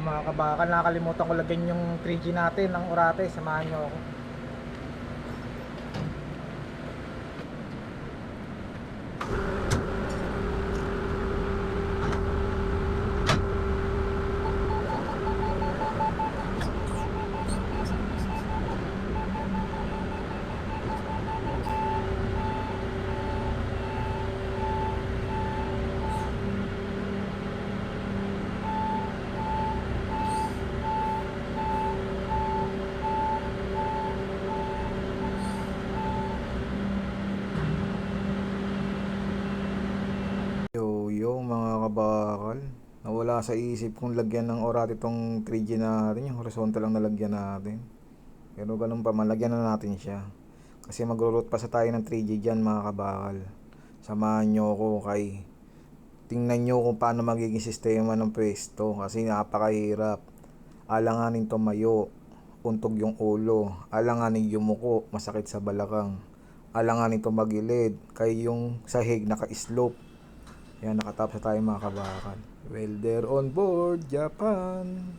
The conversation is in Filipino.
Yung mga kabakal, nakakalimutan ko lagyan yung 3G natin ng Orate. Samahan nyo ako. Yo mga kabakal, nawala sa isip kong lagyan ng Orate itong 3G natin, yung horizontal lang nalagyan natin. Pero ganun pa man, lagyan na natin siya. Kasi magro-route pa sa tayo ng 3G dyan mga kabakal. Samahan nyo ako kay tingnan nyo kung paano magiging sistema ng pwesto kasi napakahirap. Alanganin tumayo, untog yung ulo. Alanganin yumuko, masakit sa balakang. Alanganin tumagilid, kaya yung sahig naka-slope. Yan, nakatapos na tayo mga kabakal. Welder on board, Japan!